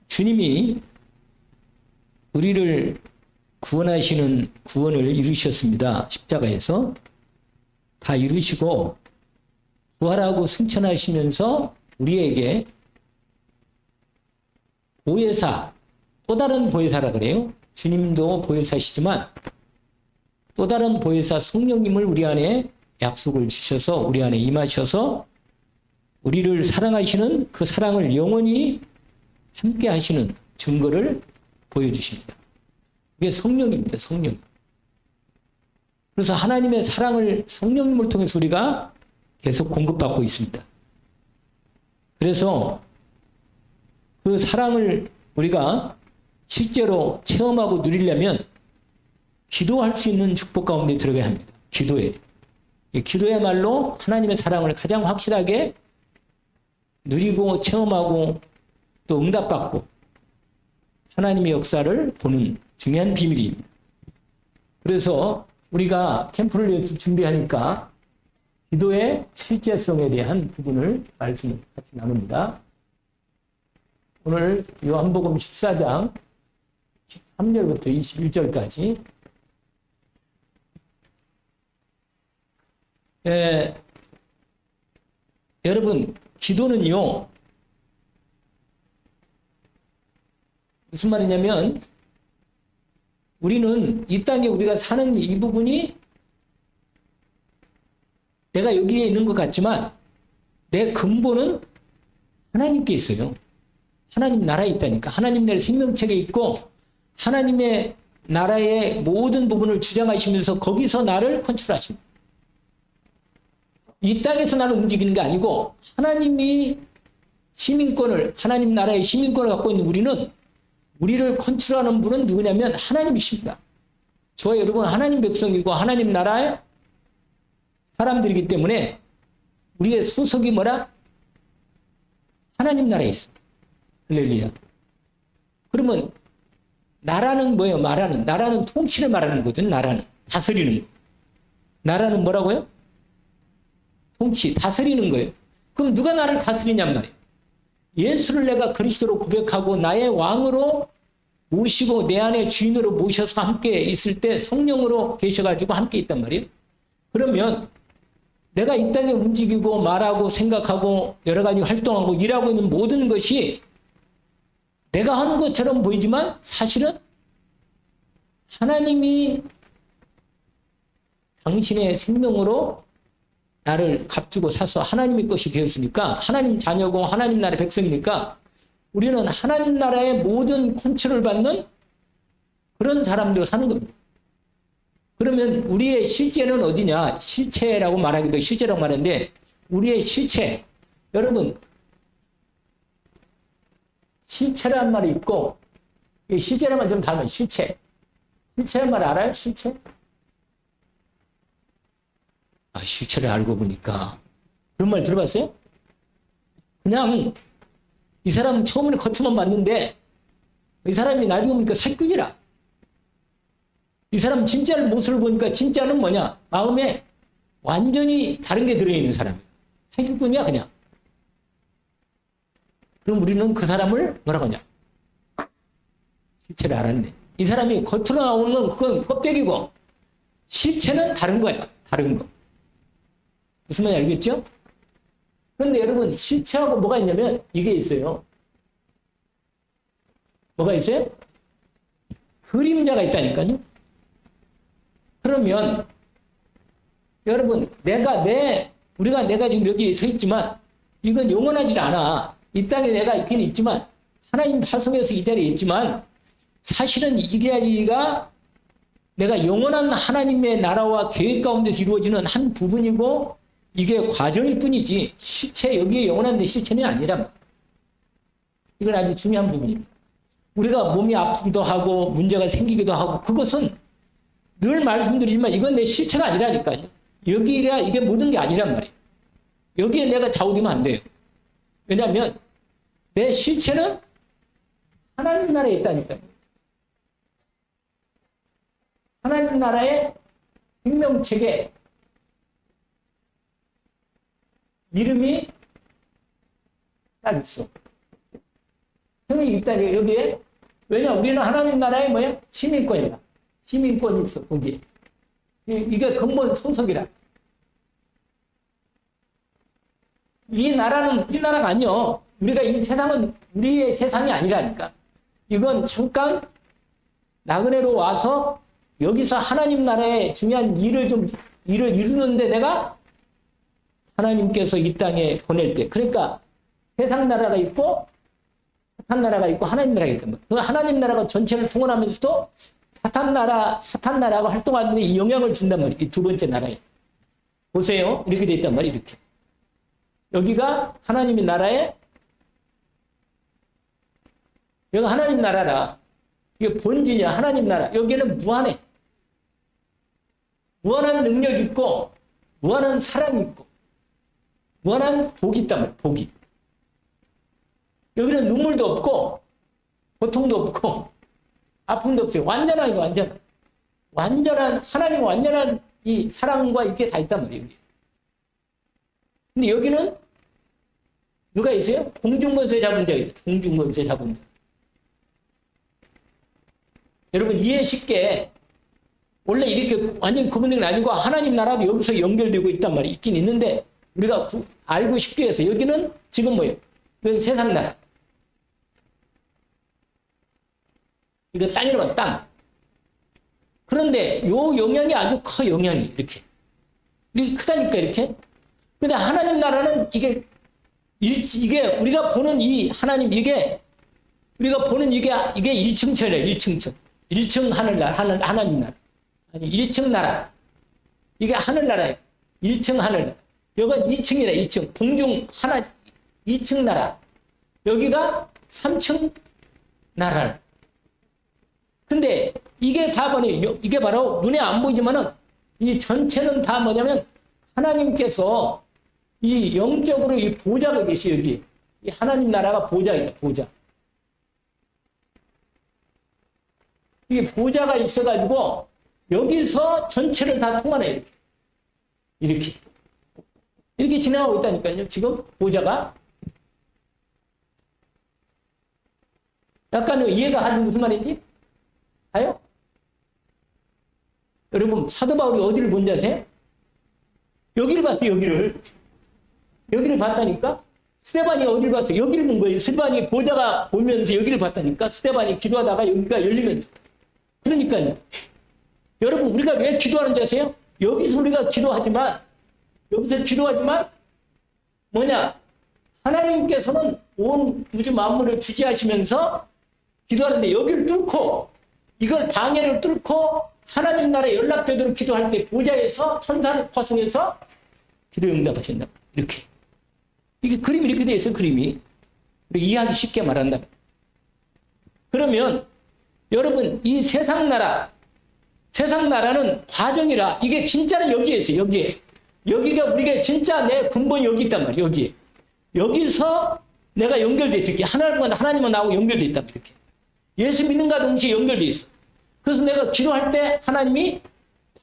주님이 우리를 구원하시는 구원을 이루셨습니다. 십자가에서 다 이루시고 부활하고 승천하시면서 우리에게 보혜사, 또 다른 보혜사라 그래요. 주님도 보혜사시지만 또 다른 보혜사 성령님을 우리 안에 약속을 주셔서 우리 안에 임하셔서 우리를 사랑하시는 그 사랑을 영원히 함께 하시는 증거를 보여주십니다. 이게 성령입니다. 성령. 그래서 하나님의 사랑을 성령님을 통해서 우리가 계속 공급받고 있습니다. 그래서 그 사랑을 우리가 실제로 체험하고 누리려면 기도할 수 있는 축복 가운데 들어가야 합니다. 기도에. 기도야말로 하나님의 사랑을 가장 확실하게 누리고 체험하고 또 응답받고 하나님의 역사를 보는 중요한 비밀입니다. 그래서 우리가 캠프를 위해서 준비하니까 기도의 실제성에 대한 부분을 말씀을 같이 나눕니다. 오늘 요한복음 14장 13절부터 21절까지 여러분 기도는요 무슨 말이냐면 우리는 이 땅에 우리가 사는 이 부분이 내가 여기에 있는 것 같지만 내 근본은 하나님께 있어요. 하나님 나라에 있다니까. 하나님 나라의 생명책에 있고 하나님의 나라의 모든 부분을 주장하시면서 거기서 나를 컨트롤하십니다. 이 땅에서 나를 움직이는 게 아니고 하나님이 시민권을 하나님 나라의 시민권을 갖고 있는 우리를 컨트롤하는 분은 누구냐면 하나님이십니다. 저와 여러분 하나님 백성이고 하나님 나라의 사람들이기 때문에 우리의 소속이 뭐라? 하나님 나라에 있어. 할렐루야. 그러면 나라는 뭐예요? 나라는 통치를 말하는 거거든. 나라는 다스리는 거. 나라는 뭐라고요? 통치, 다스리는 거예요. 그럼 누가 나를 다스리냔 말이에요. 예수를 내가 그리스도로 고백하고 나의 왕으로 모시고 내 안에 주인으로 모셔서 함께 있을 때 성령으로 계셔가지고 함께 있단 말이에요. 그러면 내가 이 땅에 움직이고 말하고 생각하고 여러 가지 활동하고 일하고 있는 모든 것이 내가 하는 것처럼 보이지만 사실은 하나님이 당신의 생명으로 나를 값주고 사서 하나님의 것이 되었으니까 하나님 자녀고 하나님 나라의 백성이니까 우리는 하나님 나라의 모든 컨트롤을 받는 그런 사람들로 사는 겁니다. 그러면 우리의 실제는 어디냐? 실체라고 말하기도 실제라고 말하는데 우리의 실체, 여러분 실체라는 말이 있고 실제라는 말 좀 다르면 실체라는 말 알아요? 실체? 실체를 알고 보니까 그런 말 들어봤어요? 그냥 이 사람은 처음에는 겉으로만 봤는데 이 사람이 나중에 보니까 사기꾼이라. 이 사람 진짜를 모습을 보니까 진짜는 뭐냐? 마음에 완전히 다른 게 들어있는 사람이야. 사기꾼이야 그냥. 그럼 우리는 그 사람을 뭐라고 하냐? 실체를 알았네. 이 사람이 겉으로 나오는 건 그건 껍데기고 실체는 다른 거야. 다른 거. 무슨 말인지 알겠죠? 그런데 여러분 실체하고 뭐가 있냐면 이게 있어요. 뭐가 있어요? 그림자가 있다니까요. 그러면 여러분 우리가 내가 지금 여기 서 있지만 이건 영원하지 않아. 이 땅에 내가 있긴 있지만 하나님 파송해서 이 자리에 있지만 사실은 이 자리가 내가 영원한 하나님의 나라와 계획 가운데서 이루어지는 한 부분이고 이게 과정일 뿐이지 실체 여기에 영원한 내 실체는 아니란 이건 아주 중요한 부분입니다. 우리가 몸이 아프기도 하고 문제가 생기기도 하고 그것은 늘 말씀드리지만 이건 내 실체가 아니라니까요. 여기가 이게 모든 게 아니란 말이에요. 여기에 내가 좌우되면 안 돼요. 왜냐하면 내 실체는 하나님 나라에 있다니까요. 하나님 나라의 생명책에 이름이 딱 있어. 성이 있다니 여기에. 왜냐 우리는 하나님 나라의 뭐야? 시민권이다. 시민권이 있어 거기에. 이게 근본 소속이라. 이 나라는 우리 나라가 아니요. 우리가 이 세상은 우리의 세상이 아니라니까. 이건 잠깐 나그네로 와서 여기서 하나님 나라의 중요한 일을 이루는데 내가 하나님께서 이 땅에 보낼 때. 그러니까 세상 나라가 있고 사탄 나라가 있고 하나님 나라가 있단 말이에요. 그 하나님 나라가 전체를 통원하면서도 사탄 나라가 활동하는데 이 영향을 준단 말이에요. 이 두 번째 나라에. 보세요. 이렇게 돼 있단 말이에요. 이렇게. 여기가 하나님의 나라에 여기가 하나님 나라라. 이게 본질이야. 하나님 나라. 여기는 무한해. 무한한 능력 있고 무한한 사랑이 있고 무한한 복이 있단 말이에요. 복이. 여기는 눈물도 없고 고통도 없고 아픔도 없어요. 완전한 게 완전한 하나님 완전한 이 사랑과 이게 다 있단 말이에요. 근데 여기는 누가 있어요? 공중권세 잡은 자가 있어요. 공중권세 잡은 자. 여러분 이해 쉽게 원래 이렇게 완전히 구분된 게 아니고 하나님 나라도 여기서 연결되고 있단 말이 있긴 있는데 우리가 알고 쉽게 해서 여기는 지금 뭐예요? 이건 세상 나라. 이거 땅이라고 하면 땅. 그런데 요 영향이 아주 커 영향이 이렇게 크다니까 이렇게. 근데 하나님 나라는 이게 우리가 보는 이 하나님 우리가 보는 이게 1층천이에요. 1층천. 1층 하늘나라 하나님 나라. 아니 1층 나라. 이게 하늘나라예요. 1층 하늘나라. 여기가 2층이라 2층. 공중 2층 나라. 여기가 3층 나라. 근데 이게 다 뭐냐? 이게 바로 눈에 안 보이지만은 이 전체는 다 뭐냐면 하나님께서 이 영적으로 이 보좌가 계시 여기. 이 하나님 나라가 보좌이다. 보좌. 이게 보좌가 있어가지고 여기서 전체를 다 통하네. 이렇게 진행하고 있다니까요. 지금 보좌가. 약간 이해가 가지 무슨 말인지? 아요? 여러분 사도 바울이 어디를 본지 아세요? 여기를 봤어요. 여기를 봤다니까. 스데반이 어디를 봤어요? 여기를 본 거예요. 스데반이 보좌가 보면서 여기를 봤다니까. 스데반이 기도하다가 여기가 열리면서. 그러니까요. 여러분 우리가 왜 기도하는지 아세요? 여기서 기도하지만 뭐냐? 하나님께서는 온 우주 만물을 주지하시면서 기도하는데 여기를 뚫고 이걸 방해를 뚫고 하나님 나라에 연락되도록 기도할 때 보좌에서 천사를 파송해서 기도 응답하신다. 이렇게. 이게 그림이 이렇게 돼 있어요. 그림이. 이해하기 쉽게 말한다. 그러면 여러분 이 세상 나라는 과정이라 이게 진짜는 여기에 있어요. 여기가 우리가 진짜 내 근본이 여기 있단 말이에요. 여기서 내가 연결돼 있어. 하나님과 나하고 연결돼 있단 말이에요. 이렇게. 예수 믿는과 동시에 연결돼 있어. 그래서 내가 기도할 때 하나님이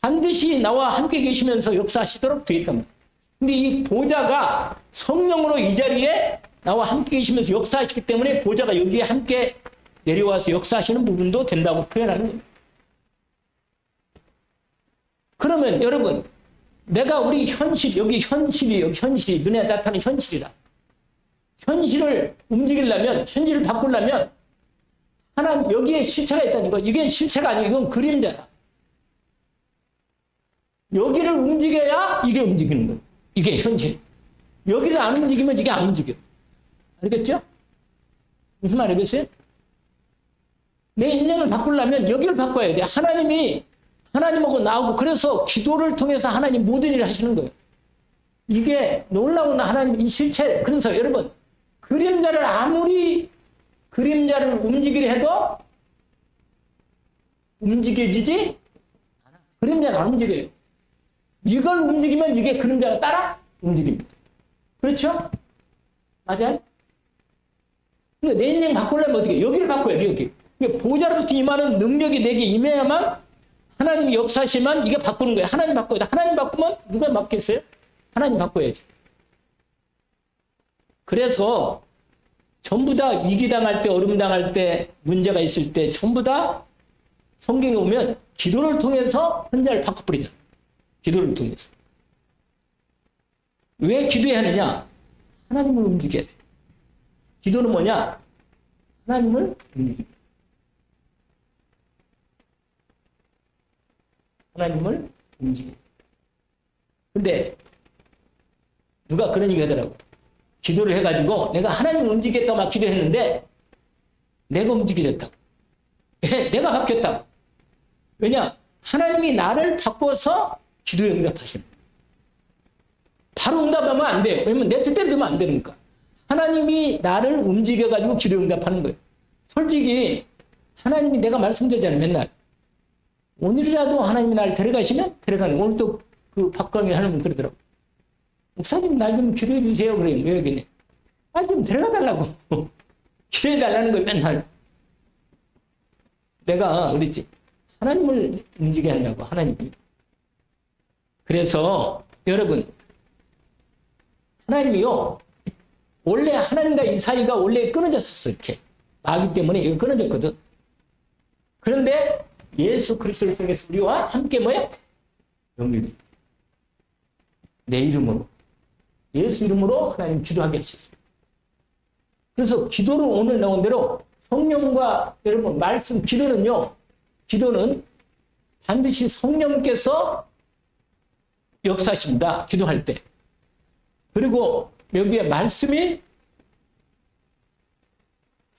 반드시 나와 함께 계시면서 역사하시도록 되어 있단 말이에요. 근데 이 보좌가 성령으로 이 자리에 나와 함께 계시면서 역사하시기 때문에 보좌가 여기에 함께 내려와서 역사하시는 부분도 된다고 표현하는 거예요. 그러면 여러분 내가 우리 여기 현실이 눈에 나타나는 현실이라. 현실을 움직이려면 현실을 바꾸려면 하나님 여기에 실체가 있다는 거. 이게 실체가 아니고 이건 그림자다. 여기를 움직여야 이게 움직이는 거예요. 이게 현실. 여기를 안 움직이면 이게 안 움직여. 알겠죠? 무슨 말 알겠어요? 내 인생을 바꾸려면 여기를 바꿔야 돼. 하나님하고 나오고 그래서 기도를 통해서 하나님 모든 일을 하시는 거예요. 이게 놀라운 하나님 이 실체. 그래서 여러분 그림자를 움직이려 해도 움직여지지 않아. 그림자가 안 움직여요. 이걸 움직이면 이게 그림자가 따라 움직입니다. 그렇죠? 맞아요? 그러니까 내 인생 바꾸려면 어떻게? 여기를 바꿔야 돼. 여기. 그러니까 보좌로부터 임하는 능력이 내게 임해야만 하나님이 역사하시면 이게 바꾸는 거예요. 하나님 바꿔야 돼. 하나님 바꾸면 누가 맡겠어요? 하나님 바꿔야지. 그래서 전부 다 위기당할 때, 어려움당할 때, 문제가 있을 때 전부 다 성경에 오면 기도를 통해서 현장을 바꿔버리잖아. 기도를 통해서. 왜 기도해야 하느냐? 하나님을 움직여야 돼. 기도는 뭐냐? 하나님을 움직여. 하나님을 움직여. 근데 누가 그런 얘기 하더라고. 기도를 해가지고 내가 하나님을 움직였다고 막 기도했는데 내가 움직여졌다고. 내가 바뀌었다고. 왜냐? 하나님이 나를 바꿔서 기도에 응답하시는 거예요. 바로 응답하면 안 돼요. 왜냐면 내 뜻대로 되면 안 되니까. 하나님이 나를 움직여가지고 기도에 응답하는 거예요. 솔직히 하나님이 내가 말씀드리잖아요. 맨날. 오늘이라도 하나님이 나를 데려가시면 데려가는 거예요. 오늘 또 그 박광일 하나님 그러더라고. 목사님 날 좀 기도해 주세요. 그래요. 왜 그러냐. 날 좀 데려가 달라고. 기도해 달라는 거예요. 맨날. 내가 그랬지. 하나님을 움직여야 한다고. 하나님이. 그래서 여러분 하나님이요. 원래 하나님과 이 사이가 원래 끊어졌었어. 이렇게. 마귀 때문에 이거 끊어졌거든. 그런데 예수 그리스도를 통해서 우리와 함께 뭐야? 연결이. 내 이름으로. 예수 이름으로 하나님 기도하게 하셨어요. 그래서 기도를 오늘 나온 대로 성령과 여러분 말씀 기도는요. 기도는 반드시 성령께서 역사하십니다. 기도할 때. 그리고 여기에 말씀이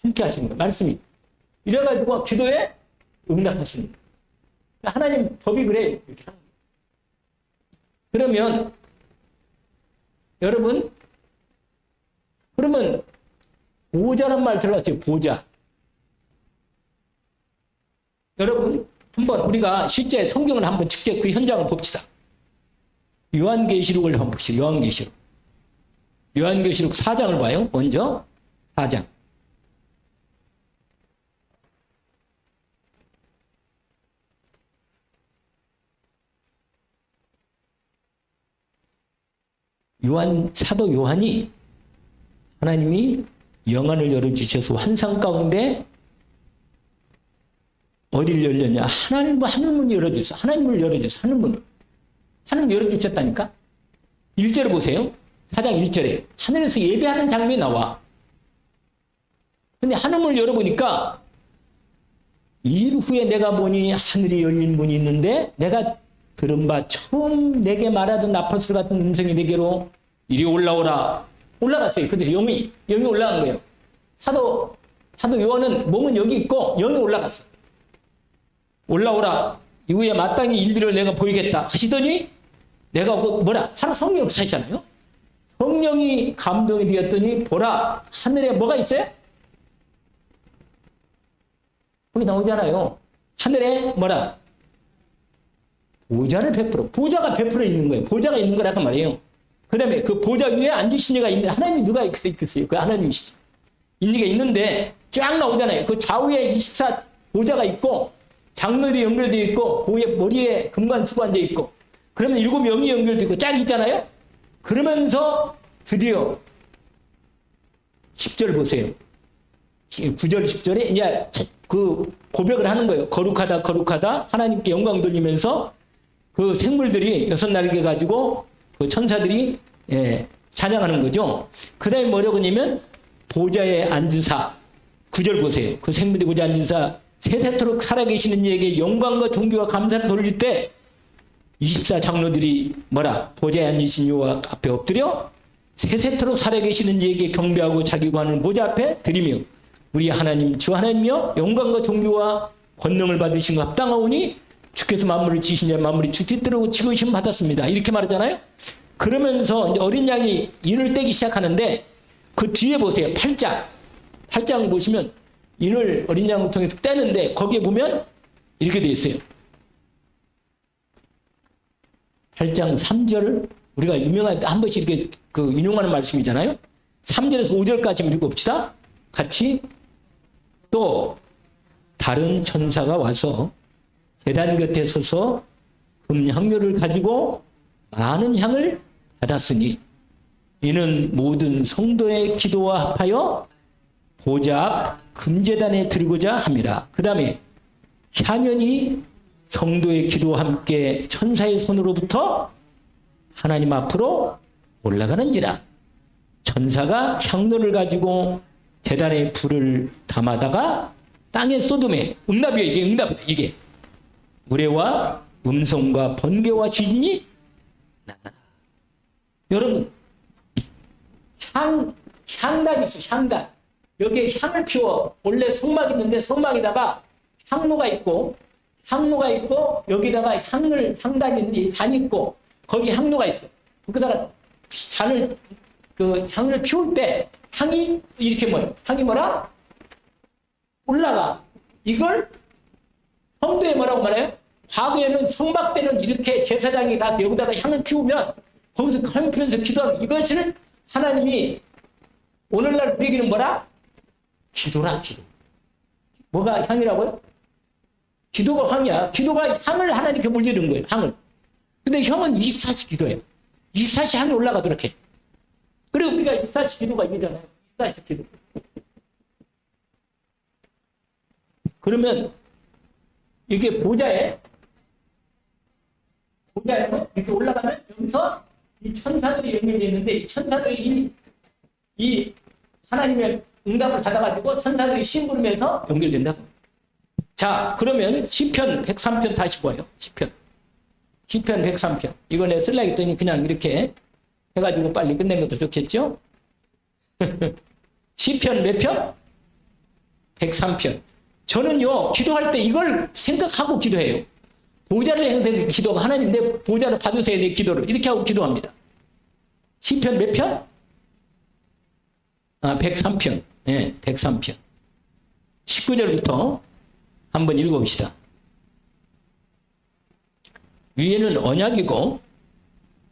함께 하시는 거예요. 말씀이. 이래가지고 기도에 응답하시는 거예요. 하나님 법이 그래요. 이렇게 하는 거예요. 그러면 여러분 그러면 보좌란 말 들어봤어요. 보좌. 여러분 한번 우리가 실제 성경을 한번 직접 그 현장을 봅시다. 요한계시록을 한번 봅시다. 요한계시록. 요한계시록 4장을 봐요. 먼저 4장. 사도 요한이 하나님이 영안을 열어주셔서 환상 가운데 어디를 열렸냐? 하늘문을 열어주셔서 하나님을 열어주셔서 하늘문을. 하늘 열어주셨다니까? 1절을 보세요. 4장 1절에 하늘에서 예배하는 장면이 나와. 근데 하늘문을 열어보니까 일 후에 내가 보니 하늘이 열린 문이 있는데 내가 들은 바 처음 내게 말하던 나팔소리 같은 음성이 내게로 이리 올라오라. 올라갔어요. 그들이 영이 올라간 거예요. 사도 요한은 몸은 여기 있고 영이 올라갔어. 올라오라. 이후에 마땅히 일들을 내가 보이겠다 하시더니 내가 뭐라? 바로 성령 역사있잖아요. 성령이 감동이 되었더니 보라 하늘에 뭐가 있어요? 거기 나오잖아요. 하늘에 뭐라? 보좌를 베풀어. 보좌가 베풀어 있는 거예요. 보좌가 있는 거라고 말이에요. 그 다음에 그 보좌 위에 앉으신 이가 있는데 하나님이 누가 있겠어요? 그 하나님이시죠. 있는 게 있는데 쫙 나오잖아요. 그 좌우에 24 보좌가 있고 장로들이 연결되어 있고 그 머리에 금관수가 앉아 있고 그러면 7명이 연결되어 있고 쫙 있잖아요. 그러면서 드디어 10절 보세요. 9절 10절에 이제 그 고백을 하는 거예요. 거룩하다 거룩하다 하나님께 영광 돌리면서 그 생물들이 6날개 가지고 그 천사들이 찬양하는 거죠. 그 다음에 뭐라고 하냐면 보좌에 앉으사 9절 보세요. 그 생물들이 보좌에 앉으사 세세토록 살아계시는 이에게 영광과 존귀와 감사를 돌릴 때 24 장로들이 뭐라? 보좌에 앉으신 이와 앞에 엎드려 세세토록 살아계시는 이에게 경배하고 자기 관을 보좌 앞에 드리며 우리 하나님 주 하나님이여 영광과 존귀와 권능을 받으신 것 합당하오니 주께서 만물을 지으신 자 만물이 주 뜻대로 지으심 받았습니다. 이렇게 말하잖아요. 그러면서 이제 어린 양이 인을 떼기 시작하는데 그 뒤에 보세요. 8장 보시면 인을 어린 양을 통해서 떼는데 거기에 보면 이렇게 되어 있어요. 8장 3절 우리가 유명한 한 번씩 이렇게 그 인용하는 말씀이잖아요. 3절에서 5절까지 읽어봅시다. 같이 또 다른 천사가 와서 제단 곁에 서서 금향료를 가지고 많은 향을 받았으니 이는 모든 성도의 기도와 합하여 보좌 앞 금제단에 들고자 함이라. 그 다음에 향연이 성도의 기도와 함께 천사의 손으로부터 하나님 앞으로 올라가는지라. 천사가 향로를 가지고 제단에 불을 담아다가 땅에 쏟음에 응답이에요. 이게 응답이에요. 이게 우레와 음성과 번개와 지진이 나타나. 여러분 향단이 있어. 향단. 여기에 향을 피워. 원래 성막이 있는데 성막에다가 향로가 있고 여기다가 향단이 잔 있고 거기 향로가 있어. 거기다가 향을 피울 때 향이 이렇게 뭐예요? 향이 뭐라? 올라가. 이걸 성도에 뭐라고 말해요? 과거에는 성막 때는 이렇게 제사장이 가서 여기다가 향을 피우면 거기서 향을 피우면서 기도하는 이것을 하나님이 오늘날 우리에게는 뭐라? 기도라, 기도. 뭐가 향이라고요? 기도가 향이야. 기도가 향을 하나님께 물리는 거예요. 향을. 근데 형은 24시 기도해요. 24시 향이 올라가도록 해. 그리고 우리가 24시 기도가 이잖아요. 24시 기도. 그러면 이게 보좌에서 이렇게 올라가면 여기서 이 천사들이 연결되어 있는데 이 천사들이 이 하나님의 응답을 받아가지고 천사들이 심부름해서 연결된다. 자, 그러면 시편 103편 다시 보아요. 시편 103편. 이걸 내가 쓰려고 했더니 그냥 이렇게 해가지고 빨리 끝내면 더 좋겠죠? 시편 몇 편? 103편. 저는요, 기도할 때 이걸 생각하고 기도해요. 보좌를 행하는 기도가 하나님 내 보좌를 받으세요, 내 기도를. 이렇게 하고 기도합니다. 시편 몇 편? 103편. 네, 103편. 19절부터 한번 읽어봅시다. 위에는 언약이고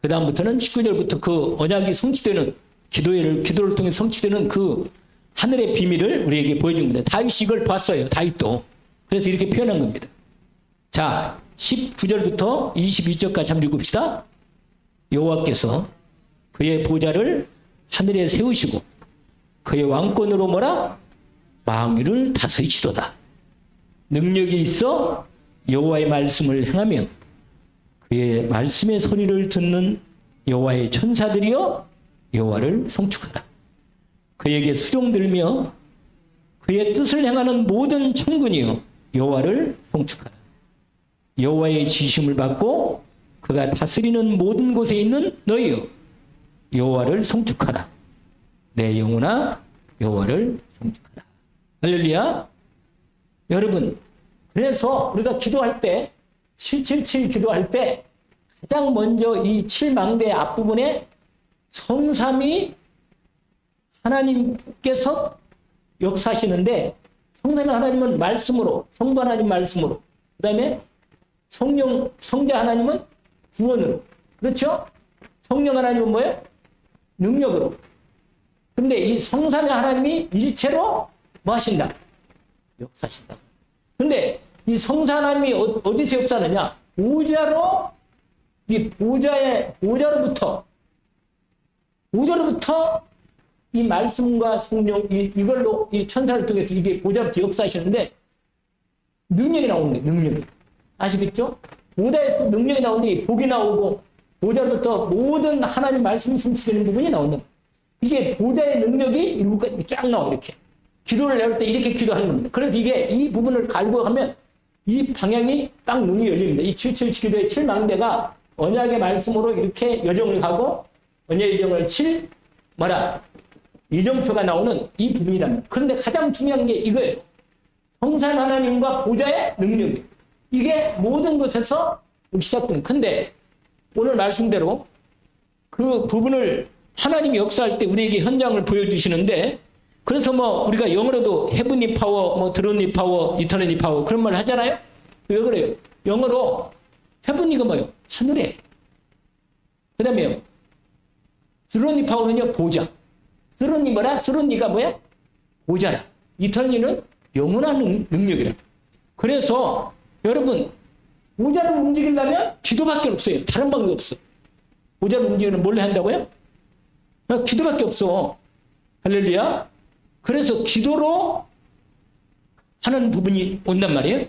그 다음부터는 19절부터 그 언약이 성취되는 기도를 통해 성취되는 그 하늘의 비밀을 우리에게 보여준 겁니다. 다윗이 이걸 봤어요. 다윗도. 그래서 이렇게 표현한 겁니다. 자, 19절부터 22절까지 한번 읽읍시다. 여호와께서 그의 보좌를 하늘에 세우시고 그의 왕권으로 뭐라? 만유를 다스리시도다. 능력이 있어 여호와의 말씀을 행하며 그의 말씀의 소리를 듣는 여호와의 천사들이여 여호와를 송축하라. 그에게 수종들며 그의 뜻을 행하는 모든 천군이여 여호와를 송축하라. 여호와의 지심을 받고 그가 다스리는 모든 곳에 있는 너희여 여호와를 송축하라. 내 영혼아 여호와를 송축하라. 할렐루야. 여러분, 그래서 우리가 기도할 때 777 기도할 때 가장 먼저 이 7망대 앞부분에 성삼위 하나님께서 역사하시는데 성삼위 하나님은 말씀으로, 성부 하나님 말씀으로, 그 다음에 성령, 성자 하나님은 구원으로, 그렇죠? 성령 하나님은 뭐예요? 능력으로. 근데 이 성삼위 하나님이 일체로 뭐 하신다? 역사하신다. 근데 이 성사 하나님이 어디서 역사하느냐? 보좌로, 이 보좌로부터 이 말씀과 성령, 이걸로 이 천사를 통해서 이게 보좌로부터 역사하시는데 능력이 나오는 거예요. 능력이. 아시겠죠? 보좌에서 능력이 나오는데 복이 나오고 보좌로부터 모든 하나님 말씀이 성취되는 부분이 나온다. 이게 보좌의 능력이 일부까지 쫙 나와 이렇게. 기도를 내올 때 이렇게 기도하는 겁니다. 그래서 이게 이 부분을 갈고 가면 이 방향이 딱 눈이 열립니다. 이 777 기도의 7망대가 언약의 말씀으로 이렇게 여정을 가고 언약의 여정을 7 뭐라 이정표가 나오는 이 부분이랍니다. 그런데 가장 중요한 게 이거예요. 성삼 하나님과 보좌의 능력이 이게 모든 것에서 시작된. 근데 오늘 말씀대로 그 부분을 하나님이 역사할 때 우리에게 현장을 보여주시는데 그래서 뭐 우리가 영어로도 헤븐리 파워, 뭐 드론리 파워, 이터널리 파워 그런 말 하잖아요. 왜 그래요? 영어로 헤븐리가 뭐예요? 하늘에. 그다음에 드론리 파워는요 보좌. 드론리 뭐라? 드론리가 뭐야? 보좌라. 이터널리는 영원한 능력이라. 그래서 여러분 보좌를 움직이려면 기도밖에 없어요. 다른 방법이 없어. 보좌를 움직이려면 뭘 한다고요? 기도밖에 없어. 할렐루야. 그래서 기도로 하는 부분이 온단 말이에요.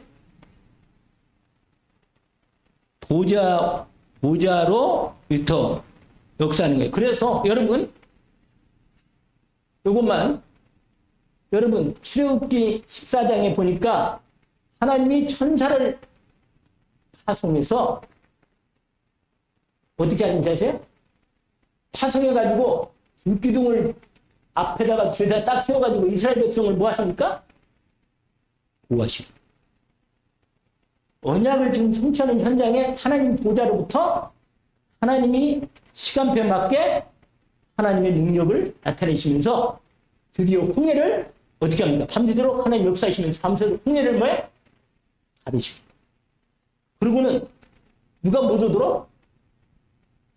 보좌로부터 역사하는 거예요. 그래서 여러분, 이것만, 여러분, 출애굽기 14장에 보니까 하나님이 천사를 파송해서 어떻게 하는지 아세요? 파송해가지고 불기둥을 앞에다가 뒤에다 딱 세워가지고 이스라엘 백성을 뭐 하십니까? 보호하시고. 언약을 지금 성취하는 현장에 하나님 보좌로부터 하나님이 시간표에 맞게 하나님의 능력을 나타내시면서 드디어 홍해를 어떻게 합니까? 밤새도록 하나님 역사하시면서 밤새도록 홍해를 뭐해? 가르시고. 그리고는 누가 못 오도록?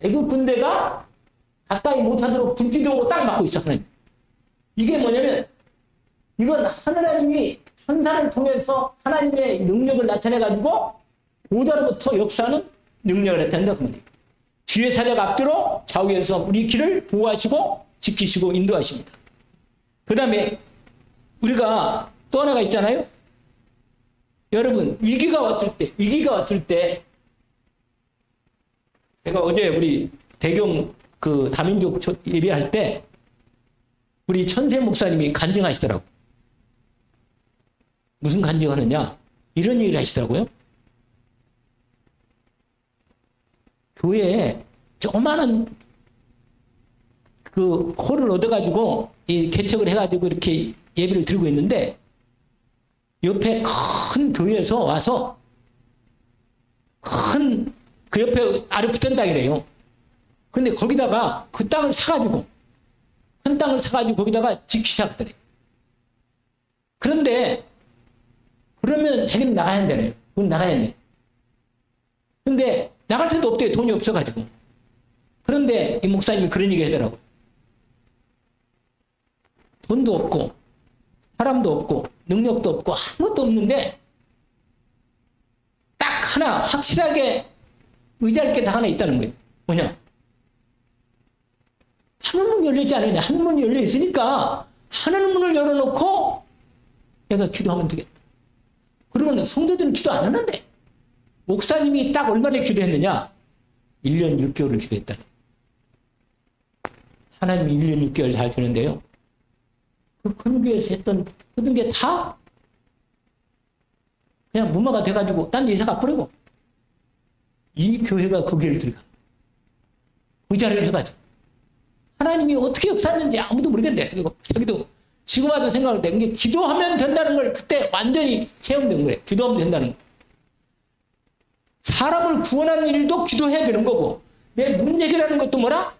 애국 군대가 가까이 못하도록 불기둥으로 딱 막고 있어, 하나님. 이게 뭐냐면, 이건 하나님이 천사를 통해서 하나님의 능력을 나타내가지고 보좌로부터 역사하는 능력을 나타낸다, 그 말이에요. 주의 사자가 앞뒤로 좌우에서 우리 길을 보호하시고 지키시고 인도하십니다. 그 다음에 우리가 또 하나가 있잖아요. 여러분, 위기가 왔을 때, 제가 어제 우리 대경 그 다민족 예배할 때 우리 천세 목사님이 간증하시더라고. 무슨 간증하느냐? 이런 얘기를 하시더라고요. 교회에 조그마한 그 홀을 얻어가지고 이 개척을 해가지고 이렇게 예배를 드리고 있는데 옆에 큰 교회에서 와서 큰 그 옆에 아래 붙은다 그래요. 근데 거기다가 그 땅을 사가지고 큰 땅을 사가지고 거기다가 짓기 시작하더래요. 그런데 그러면 자기는 나가야 한다네요. 돈 나가야 한대. 근데 나갈 데도 없대요. 돈이 없어가지고. 그런데 이 목사님이 그런 얘기 하더라고요. 돈도 없고 사람도 없고 능력도 없고 아무것도 없는데 딱 하나 확실하게 의지할 게 다 하나 있다는 거예요. 뭐냐? 하늘문이 열리지 않았냐. 하늘문이 열려 있으니까 하늘문을 열어놓고 내가 기도하면 되겠다. 그러고는 성도들은 기도 안 하는데 목사님이 딱 얼마나 기도했느냐? 1년 6개월을 기도했다. 하나님이 1년 6개월 잘 되는데요. 그 큰교회에서 했던 모든 게 다 그냥 무마가 돼가지고 딴 데 이사 가버리고 이 교회가 그 교회를 들어가. 의자를 해가지고. 하나님이 어떻게 역사했는지 아무도 모르겠네. 그리고 자기도 지금 와서 생각할 때 이게 기도하면 된다는 걸 그때 완전히 체험된 거예요. 기도하면 된다는 거. 사람을 구원하는 일도 기도해야 되는 거고 내 문제 해결하는 것도 뭐라?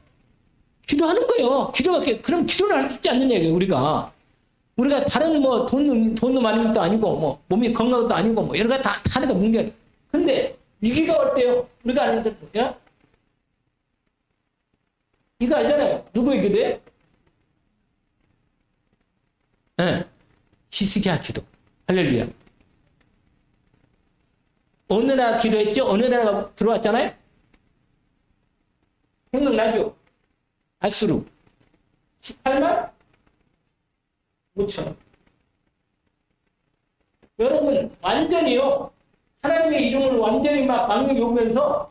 기도하는 거예요. 그럼 기도를 할 수 있지 않느냐 이게 우리가 다른 뭐 돈도 많은 것도 아니고 뭐 몸이 건강한 것도 아니고 뭐 여러 가지 다 하는 거 문제. 근데 위기가 올 때요. 우리가 아는데 뭐야? 이거 알잖아요. 누구 얘기돼? 네. 히스기야 기도. 할렐루야. 어느 나라 기도했죠? 어느 나라가 들어왔잖아요? 생각나죠? 아수르. 18만 5천. 여러분, 완전히요. 하나님의 이름을 완전히 막 막는 요구면서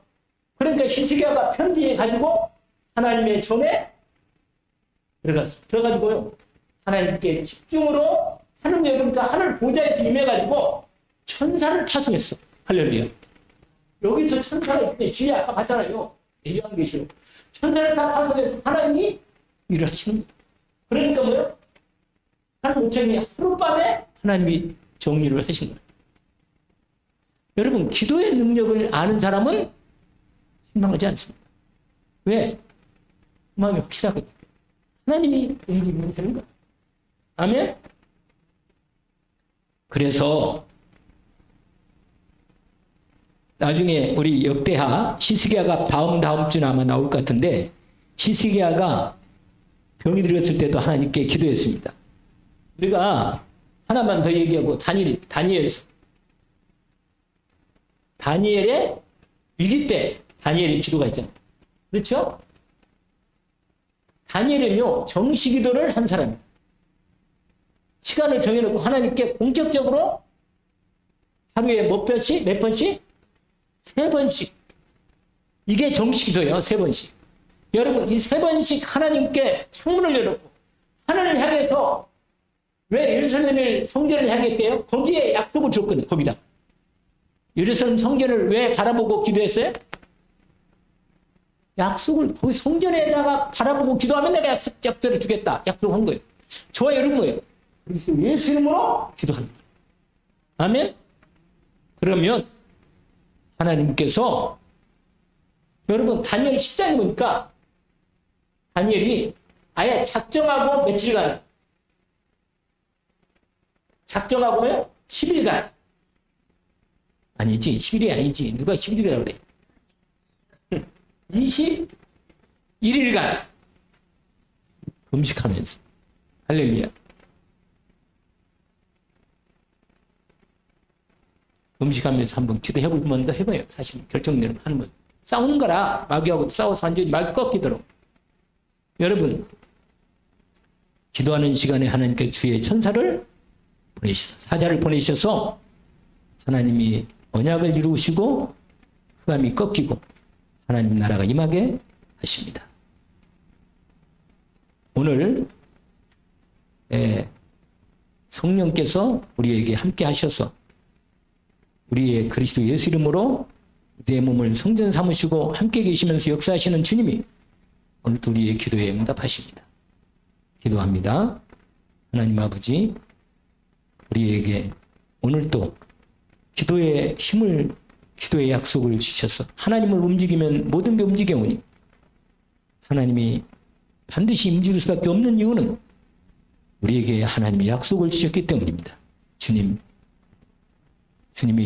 그러니까 히스기야가 편지해 가지고 하나님의 전에 들어갔어. 들어가지고요. 하나님께 집중으로 하늘 열으니까 하늘 보좌에서 임해가지고 천사를 파송했어. 할렐루야. 여기서 천사를 주에 아까 봤잖아요. 요한계시록. 천사를 다 파송해서 하나님이 일을 하시는 거예요. 그러니까 뭐요? 하늘 오천이 하룻밤에 하나님이 정리를 하신 거예요. 여러분, 기도의 능력을 아는 사람은 실망하지 않습니다. 왜? 마음이 확실하거든요. 하나님이 움직이면 되는 거예요. 아멘? 그래서 나중에 우리 역대하 히스기야가 다음 주에 아마 나올 것 같은데 히스기야가 병이 들었을 때도 하나님께 기도했습니다. 우리가 하나만 더 얘기하고 다니엘의 위기 때 다니엘의 기도가 있잖아요. 그렇죠? 다니엘은요 정시 기도를 한 사람이에요. 시간을 정해놓고 하나님께 본격적으로 하루에 몇 번씩? 3번씩. 이게 정식기도예요. 3번씩. 여러분, 이 3번씩 하나님께 창문을 열어놓고 하나님을 향해서 왜 예루살렘을 성전을 향했게요? 거기에 약속을 줬거든요. 거기다. 예루살렘 성전을 왜 바라보고 기도했어요? 약속을 거기 성전에다가 바라보고 기도하면 내가 약속대로 주겠다. 약속한 거예요. 저와 여러분 거예요. 그래서 예수 이름으로 기도합니다. 아멘. 그러면 하나님께서 여러분 다니엘 10장에 보니까 다니엘이 아예 작정하고 며칠간 작정하고요 10일간 아니지 10일이 아니지 누가 10일이라고 그래 21일간 금식하면서 할렐루야 금식하면서 한번 기도해볼 더 해봐요. 사실 결정되는 하는 건 싸우는 거라 마귀하고 싸워서 완전히 마귀 꺾이도록 여러분 기도하는 시간에 하나님께 주의 천사를 보내셔서 사자를 보내셔서 하나님이 언약을 이루시고 흑암이 꺾이고 하나님 나라가 임하게 하십니다. 오늘 성령께서 우리에게 함께 하셔서 우리의 그리스도 예수 이름으로 내 몸을 성전 삼으시고 함께 계시면서 역사하시는 주님이 오늘도 우리의 기도에 응답하십니다. 기도합니다. 하나님 아버지 우리에게 오늘도 기도의 힘을 기도의 약속을 주셔서 하나님을 움직이면 모든 게 움직여오니 하나님이 반드시 움직일 수밖에 없는 이유는 우리에게 하나님의 약속을 주셨기 때문입니다. 주님의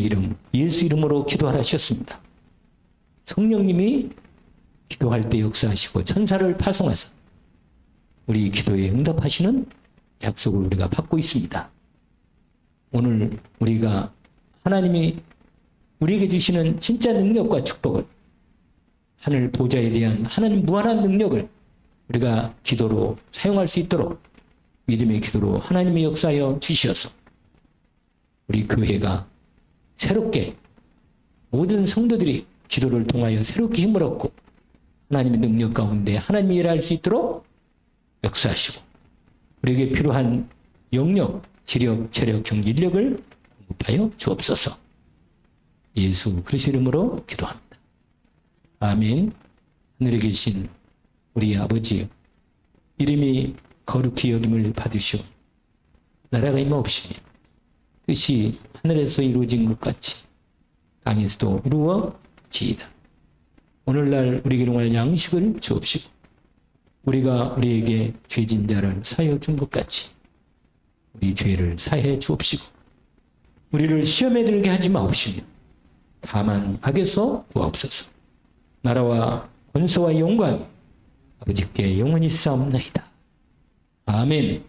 이름 예수 이름으로 기도하라 하셨습니다. 성령님이 기도할 때 역사하시고 천사를 파송하사 우리 기도에 응답하시는 약속을 우리가 받고 있습니다. 오늘 우리가 하나님이 우리에게 주시는 진짜 능력과 축복을 하늘 보좌에 대한 하나님 무한한 능력을 우리가 기도로 사용할 수 있도록 믿음의 기도로 하나님이 역사하여 주시어서 우리 교회가 새롭게 모든 성도들이 기도를 통하여 새롭게 힘을 얻고 하나님의 능력 가운데 하나님이 일할 수 있도록 역사하시고 우리에게 필요한 영역, 지력, 체력, 경기, 인력을 공급하여 주옵소서. 예수 그리스도 이름으로 기도합니다. 아멘. 하늘에 계신 우리 아버지 이름이 거룩히 여김을 받으시오. 나라가 임하옵시며 뜻이 하늘에서 이루어진 것 같이 땅에서도 이루어지이다. 오늘날 우리에게 용할 양식을 주옵시고 우리가 우리에게 죄진 자를 사하여 준 것 같이 우리 죄를 사해 주옵시고 우리를 시험에 들게 하지 마옵시며 다만 악에서 구하옵소서. 나라와 권세와 영광이 아버지께 영원히 싸움나이다. 아멘.